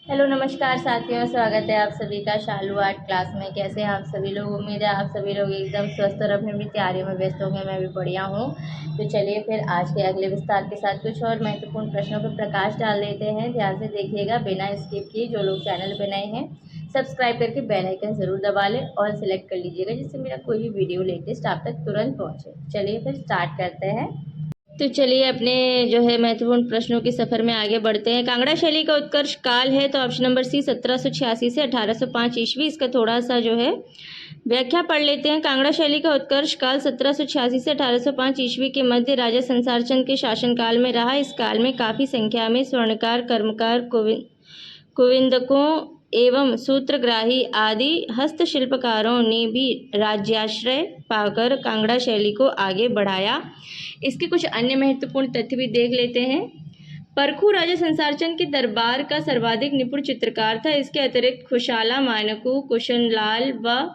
Hello नमस्कार साथियों, स्वागत है आप सभी का शालू आर्ट क्लास में। कैसे हैं आप सभी लोग? उम्मीद है आप सभी लोग एकदम स्वस्थ और अपनी अपनी तैयारियों में व्यस्त होंगे। मैं भी बढ़िया हूँ। तो चलिए फिर आज के अगले विस्तार के साथ कुछ और महत्वपूर्ण प्रश्नों पर प्रकाश डाल देते हैं। ध्यान से देखिएगा बिना स्किप किए। जो लोग चैनल पर नए हैं सब्सक्राइब करके बेल आइकन ज़रूर दबा लें और सिलेक्ट कर लीजिएगा, जिससे मेरा कोई भी वीडियो लेटेस्ट आप तक तुरंत पहुँचे। चलिए फिर स्टार्ट करते हैं। तो चलिए अपने जो है महत्वपूर्ण प्रश्नों के सफर में आगे बढ़ते हैं। कांगड़ा शैली का उत्कर्ष काल है तो ऑप्शन नंबर सी 1786 से 1805 ईस्वी। इसका थोड़ा सा जो है व्याख्या पढ़ लेते हैं। कांगड़ा शैली का उत्कर्ष काल 1786 से 1805 ईस्वी के मध्य राजा संसार चंद के शासनकाल में रहा। इस काल में काफ़ी संख्या में स्वर्णकार, कर्मकार, कुविंदकों एवं सूत्रग्राही आदि हस्तशिल्पकारों ने भी राज्याश्रय पाकर कांगड़ा शैली को आगे बढ़ाया। इसके कुछ अन्य महत्वपूर्ण तथ्य भी देख लेते हैं। परखू राजा संसारचंद के दरबार का सर्वाधिक निपुण चित्रकार था। इसके अतिरिक्त खुशाला, मानकू, कुशनलाल व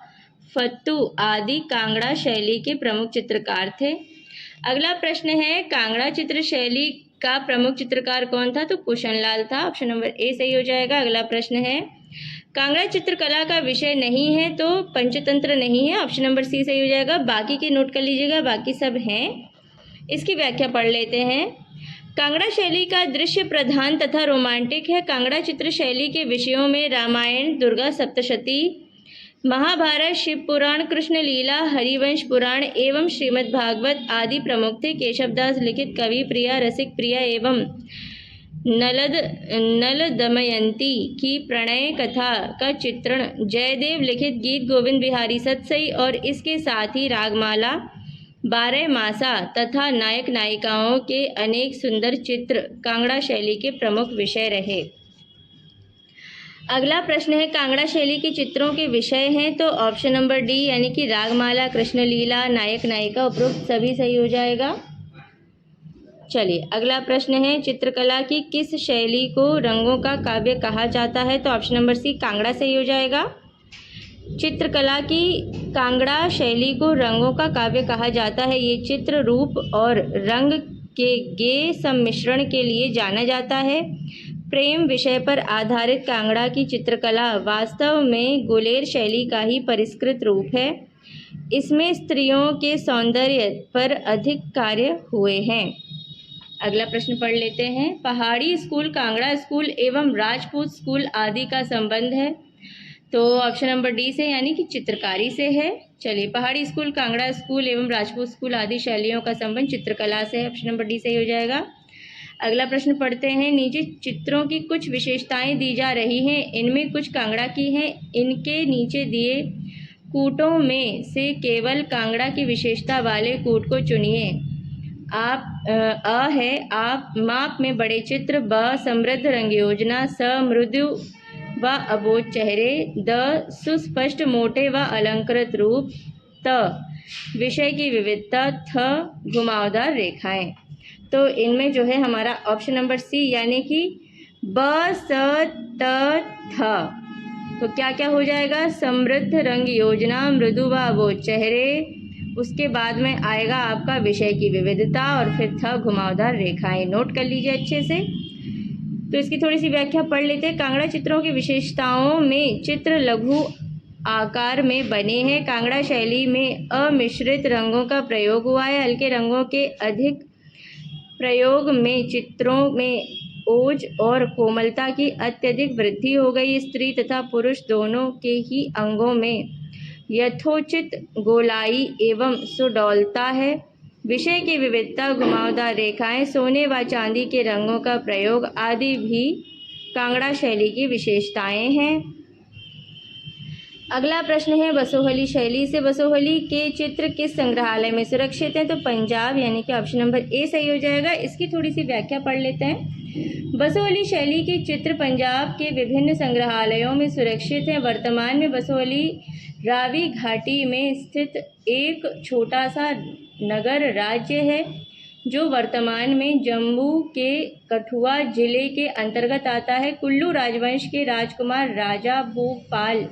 फत्तू आदि कांगड़ा शैली के प्रमुख चित्रकार थे। अगला प्रश्न है, कांगड़ा चित्र शैली का प्रमुख चित्रकार कौन था? तो कुशनलाल था। ऑप्शन नंबर ए सही हो जाएगा। अगला प्रश्न है, कांगड़ा चित्रकला का विषय नहीं है तो पंचतंत्र नहीं है। ऑप्शन नंबर सी सही हो जाएगा। बाकी के नोट कर लीजिएगा, बाकी सब हैं। इसकी व्याख्या पढ़ लेते हैं। कांगड़ा शैली का दृश्य प्रधान तथा रोमांटिक है। कांगड़ा चित्र शैली के विषयों में रामायण, दुर्गा सप्तशती, महाभारत, शिव पुराण, कृष्ण लीला, हरिवंश पुराण एवं श्रीमद् भागवत आदि प्रमुख थे। केशवदास लिखित कवि प्रिया, रसिक प्रिया एवं नल दमयंती की प्रणय कथा का चित्रण, जयदेव लिखित गीत गोविंद बिहारी सतसई और इसके साथ ही रागमाला, 12 मासा तथा नायक नायिकाओं के अनेक सुंदर चित्र कांगड़ा शैली के प्रमुख विषय रहे। अगला प्रश्न है, कांगड़ा शैली के चित्रों के विषय हैं तो ऑप्शन नंबर डी यानी कि रागमाला, कृष्ण लीला, नायक नायिका उपरोक्त सभी सही हो जाएगा। चलिए अगला प्रश्न है, चित्रकला की किस शैली को रंगों का काव्य कहा जाता है? तो ऑप्शन नंबर सी कांगड़ा सही हो जाएगा। चित्रकला की कांगड़ा शैली को रंगों का काव्य कहा जाता है। ये चित्र रूप और रंग के गे सम्मिश्रण के लिए जाना जाता है। प्रेम विषय पर आधारित कांगड़ा की चित्रकला वास्तव में गुलेर शैली का ही परिष्कृत रूप है। इसमें स्त्रियों के सौंदर्य पर अधिक कार्य हुए हैं। अगला प्रश्न पढ़ लेते हैं। पहाड़ी स्कूल, कांगड़ा स्कूल एवं राजपूत स्कूल आदि का संबंध है तो ऑप्शन नंबर डी से यानी कि चित्रकारी से है। चलिए, पहाड़ी स्कूल, कांगड़ा स्कूल एवं राजपूत स्कूल आदि शैलियों का संबंध चित्रकला से है। ऑप्शन नंबर डी सही हो जाएगा। अगला प्रश्न पढ़ते हैं। नीचे चित्रों की कुछ विशेषताएं दी जा रही हैं, इनमें कुछ कांगड़ा की हैं। इनके नीचे दिए कूटों में से केवल कांगड़ा की विशेषता वाले कूट को चुनिए। आप माप में बड़े चित्र, ब समृद्ध रंग योजना, स मृदु व अबोध चेहरे, द सुस्पष्ट मोटे व अलंकृत रूप, त विषय की विविधता, थ घुमावदार रेखाएं। तो इनमें जो है हमारा ऑप्शन नंबर सी यानी कि ब स त थ तो क्या क्या हो जाएगा? समृद्ध रंग योजना, मृदु व अबोध चेहरे, उसके बाद में आएगा आपका विषय की विविधता और फिर था घुमावदार रेखाएं। नोट कर लीजिए अच्छे से। तो इसकी थोड़ी सी व्याख्या पढ़ लेते हैं। कांगड़ा चित्रों की विशेषताओं में चित्र लघु आकार में बने हैं। कांगड़ा शैली में अमिश्रित रंगों का प्रयोग हुआ है। हल्के रंगों के अधिक प्रयोग में चित्रों में ओज और कोमलता की अत्यधिक वृद्धि हो गई। स्त्री तथा पुरुष दोनों के ही अंगों में यथोचित गोलाई एवं सुडौलता है। विषय की विविधता, घुमावदार रेखाएं, सोने व चांदी के रंगों का प्रयोग आदि भी कांगड़ा शैली की विशेषताएं हैं। अगला प्रश्न है, बसोहली शैली से बसोहली के चित्र किस संग्रहालय में सुरक्षित हैं? तो पंजाब यानी कि ऑप्शन नंबर ए सही हो जाएगा। इसकी थोड़ी सी व्याख्या पढ़ लेते हैं। बसोहली शैली के चित्र पंजाब के विभिन्न संग्रहालयों में सुरक्षित हैं। वर्तमान में बसोहली रावी घाटी में स्थित एक छोटा सा नगर राज्य है जो वर्तमान में जम्मू के कठुआ जिले के अंतर्गत आता है। कुल्लू राजवंश के राजकुमार राजा भोपाल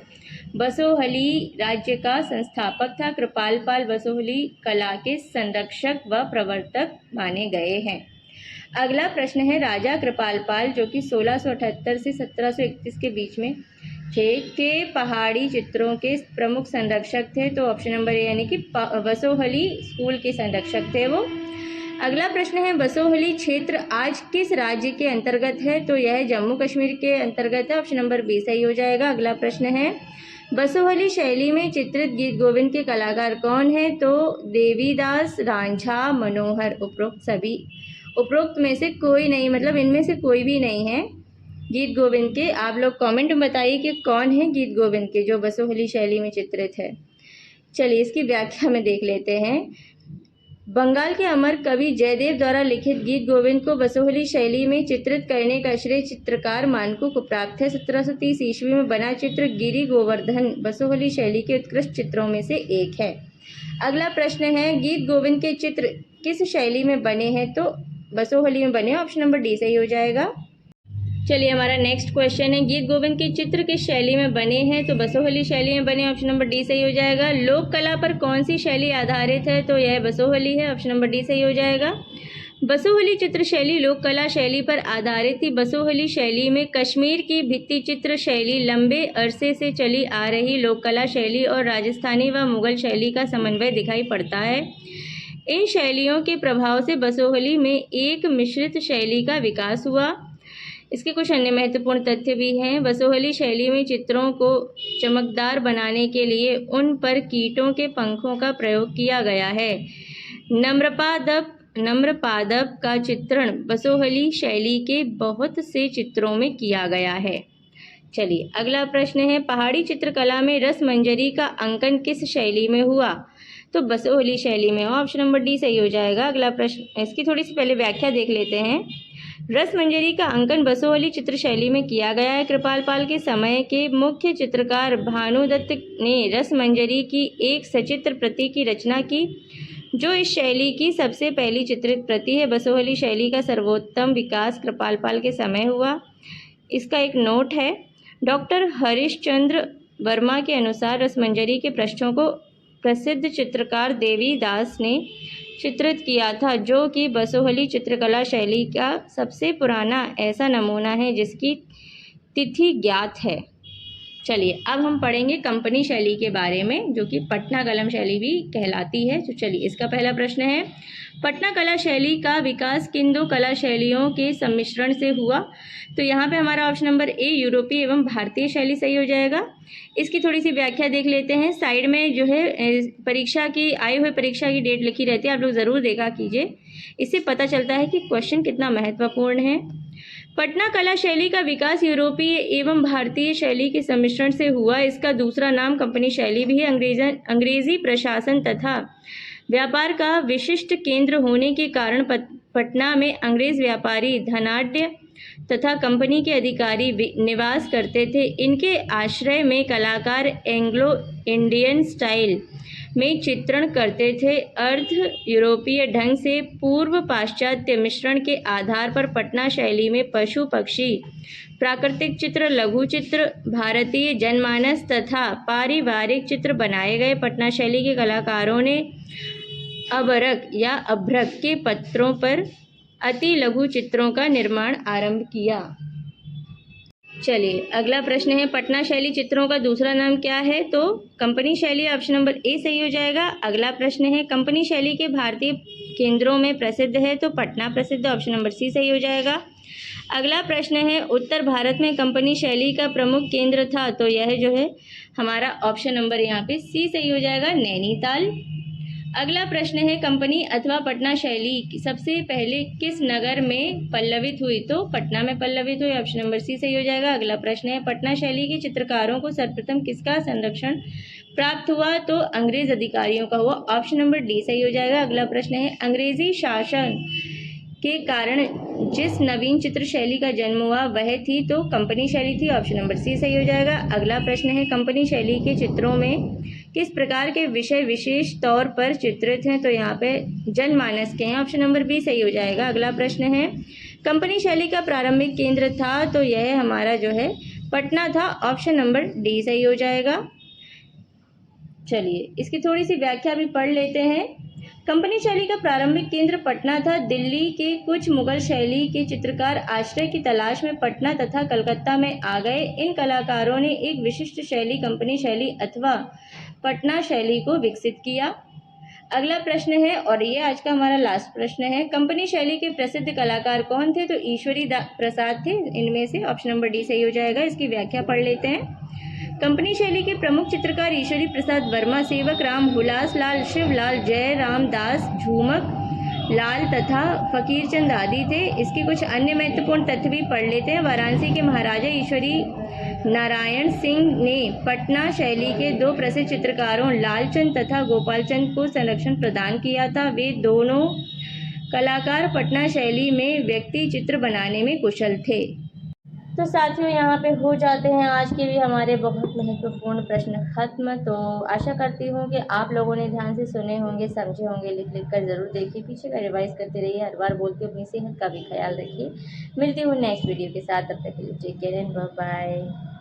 बसोहली राज्य का संस्थापक था। कृपाल पाल बसोहली कला के संरक्षक व प्रवर्तक माने गए हैं। अगला प्रश्न है, राजा कृपाल पाल जो कि 1678 से 1731 के बीच में थे, के पहाड़ी चित्रों के प्रमुख संरक्षक थे। तो ऑप्शन नंबर ए यानी कि बसोहली स्कूल के संरक्षक थे वो। अगला प्रश्न है, बसोहली क्षेत्र आज किस राज्य के अंतर्गत है? तो यह जम्मू कश्मीर के अंतर्गत है। ऑप्शन नंबर बी सही हो जाएगा। अगला प्रश्न है, बसोहली शैली में चित्रित गीत गोविंद के कलाकार कौन है? तो देवीदास, रांझा, मनोहर। उपरोक्त में से कोई नहीं, मतलब इनमें से कोई भी नहीं है गीत गोविंद के। आप लोग कमेंट में बताइए कि कौन है गीत गोविंद के जो बसोहली शैली में चित्रित है। चलिए इसकी व्याख्या में देख लेते हैं। बंगाल के अमर कवि जयदेव द्वारा लिखित गीत गोविंद को बसोहली शैली में चित्रित करने का श्रेय चित्रकार मानकू को प्राप्त है। 1730 ईस्वी में बना चित्र गिरि गोवर्धन बसोहली शैली के उत्कृष्ट चित्रों में से एक है। अगला प्रश्न है, गीत गोविंद के चित्र किस शैली में बने हैं? तो बसोहली में बने। ऑप्शन नंबर डी सही हो जाएगा। चलिए हमारा नेक्स्ट क्वेश्चन है, गीत गोविंद के चित्र किस शैली में बने हैं? तो बसोहली शैली में बने। ऑप्शन नंबर डी सही हो जाएगा। लोक कला पर कौन सी शैली आधारित है? तो यह बसोहली है। ऑप्शन नंबर डी सही हो जाएगा। बसोहली चित्र शैली लोक कला शैली पर आधारित थी। बसोहली शैली में कश्मीर की भित्ति चित्र शैली, लंबे अरसे से चली आ रही लोक कला शैली और राजस्थानी व मुगल शैली का समन्वय दिखाई पड़ता है। इन शैलियों के प्रभाव से बसोहली में एक मिश्रित शैली का विकास हुआ। इसके कुछ अन्य महत्वपूर्ण तथ्य भी हैं। बसोहली शैली में चित्रों को चमकदार बनाने के लिए उन पर कीटों के पंखों का प्रयोग किया गया है। नम्रपादप का चित्रण बसोहली शैली के बहुत से चित्रों में किया गया है। चलिए अगला प्रश्न है, पहाड़ी चित्रकला में रसमंजरी का अंकन किस शैली में हुआ? तो बसोहली शैली में। ऑप्शन नंबर डी सही हो जाएगा। अगला प्रश्न, इसकी थोड़ी सी पहले व्याख्या देख लेते हैं। रसमंजरी का अंकन बसोहली चित्र शैली में किया गया है। कृपाल पाल के समय के मुख्य चित्रकार भानुदत्त ने रसमंजरी की एक सचित्र प्रति की रचना की, जो इस शैली की सबसे पहली चित्रित प्रति है। बसोहली शैली का सर्वोत्तम विकास कृपाल पाल के समय हुआ। इसका एक नोट है, डॉक्टर हरिश्चंद्र वर्मा के अनुसार रसमंजरी के पृष्ठों को प्रसिद्ध चित्रकार देवीदास ने चित्रित किया था, जो कि बसोहली चित्रकला शैली का सबसे पुराना ऐसा नमूना है जिसकी तिथि ज्ञात है। चलिए अब हम पढ़ेंगे कंपनी शैली के बारे में, जो कि पटना कलम शैली भी कहलाती है। तो चलिए इसका पहला प्रश्न है, पटना कला शैली का विकास किन दो कला शैलियों के सम्मिश्रण से हुआ? तो यहाँ पे हमारा ऑप्शन नंबर ए यूरोपीय एवं भारतीय शैली सही हो जाएगा। इसकी थोड़ी सी व्याख्या देख लेते हैं। साइड में जो है परीक्षा की आई हुई परीक्षा की डेट लिखी रहती है, आप लोग ज़रूर देखा कीजिए, इससे पता चलता है कि क्वेश्चन कितना महत्वपूर्ण है। पटना कला शैली का विकास यूरोपीय एवं भारतीय शैली के सम्मिश्रण से हुआ। इसका दूसरा नाम कंपनी शैली भी है। अंग्रेजी प्रशासन तथा व्यापार का विशिष्ट केंद्र होने के कारण पटना में अंग्रेज व्यापारी, धनाढ्य तथा कंपनी के अधिकारी निवास करते थे। इनके आश्रय में कलाकार एंग्लो इंडियन स्टाइल में चित्रण करते थे। अर्ध यूरोपीय ढंग से पूर्व पाश्चात्य मिश्रण के आधार पर पटना शैली में पशु पक्षी, प्राकृतिक चित्र, लघु चित्र, भारतीय जनमानस तथा पारिवारिक चित्र बनाए गए। पटना शैली के कलाकारों ने अबरक या अभ्रक के पत्रों पर अति लघु चित्रों का निर्माण आरंभ किया। चलिए अगला प्रश्न है, पटना शैली चित्रों का दूसरा नाम क्या है? तो कंपनी शैली। ऑप्शन नंबर ए सही हो जाएगा। अगला प्रश्न है, कंपनी शैली के भारतीय केंद्रों में प्रसिद्ध है? तो पटना प्रसिद्ध। ऑप्शन नंबर सी सही हो जाएगा। अगला प्रश्न है, उत्तर भारत में कंपनी शैली का प्रमुख केंद्र था? तो यह जो है हमारा ऑप्शन नंबर यहाँ पे सी सही हो जाएगा, नैनीताल। अगला प्रश्न है, कंपनी अथवा पटना शैली सबसे पहले किस नगर में पल्लवित हुई? तो पटना में पल्लवित हुई। ऑप्शन नंबर सी सही हो जाएगा। अगला प्रश्न है, पटना शैली के चित्रकारों को सर्वप्रथम किसका संरक्षण प्राप्त हुआ? तो अंग्रेज अधिकारियों का हुआ। ऑप्शन नंबर डी सही हो जाएगा। अगला प्रश्न है, अंग्रेजी शासन के कारण जिस नवीन चित्र शैली का जन्म हुआ वह थी? तो कंपनी शैली थी। ऑप्शन नंबर सी सही हो जाएगा। अगला प्रश्न है, कंपनी शैली के चित्रों में किस प्रकार के विषय विशेष तौर पर चित्रित हैं? तो यहाँ पे जनमानस के हैं। ऑप्शन नंबर बी सही हो जाएगा। अगला प्रश्न है, कंपनी शैली का प्रारंभिक केंद्र था? तो यह हमारा जो है पटना था। ऑप्शन नंबर डी सही हो जाएगा। चलिए इसकी थोड़ी सी व्याख्या भी पढ़ लेते हैं। कंपनी शैली का प्रारंभिक केंद्र पटना था। दिल्ली के कुछ मुगल शैली के चित्रकार आश्रय की तलाश में पटना तथा कलकत्ता में आ गए। इन कलाकारों ने एक विशिष्ट शैली कंपनी शैली अथवा पटना शैली को विकसित किया। अगला प्रश्न है और ये आज का हमारा लास्ट प्रश्न है, कंपनी शैली के प्रसिद्ध कलाकार कौन थे? तो ईश्वरी प्रसाद थे इनमें से। ऑप्शन नंबर डी सही हो जाएगा। इसकी व्याख्या पढ़ लेते हैं। कंपनी शैली के प्रमुख चित्रकार ईश्वरी प्रसाद वर्मा, सेवक राम, हुलास लाल, शिवलाल, जय राम दास, झूमक लाल तथा फकीरचंद आदि थे। इसके कुछ अन्य महत्वपूर्ण तथ्य भी पढ़ लेते हैं। वाराणसी के महाराजा ईश्वरी नारायण सिंह ने पटना शैली के दो प्रसिद्ध चित्रकारों लालचंद तथा गोपालचंद को संरक्षण प्रदान किया था। वे दोनों कलाकार पटना शैली में व्यक्ति चित्र बनाने में कुशल थे। तो साथियों, यहाँ पे हो जाते हैं आज के भी हमारे बहुत महत्वपूर्ण प्रश्न खत्म। तो आशा करती हूँ कि आप लोगों ने ध्यान से सुने होंगे, समझे होंगे। लिख कर ज़रूर देखिए, पीछे का रिवाइज करते रहिए। हर बार बोलते अपनी सेहत का भी ख्याल रखिए। मिलती हूँ नेक्स्ट वीडियो के साथ। तब तक के लिए take care and bye bye.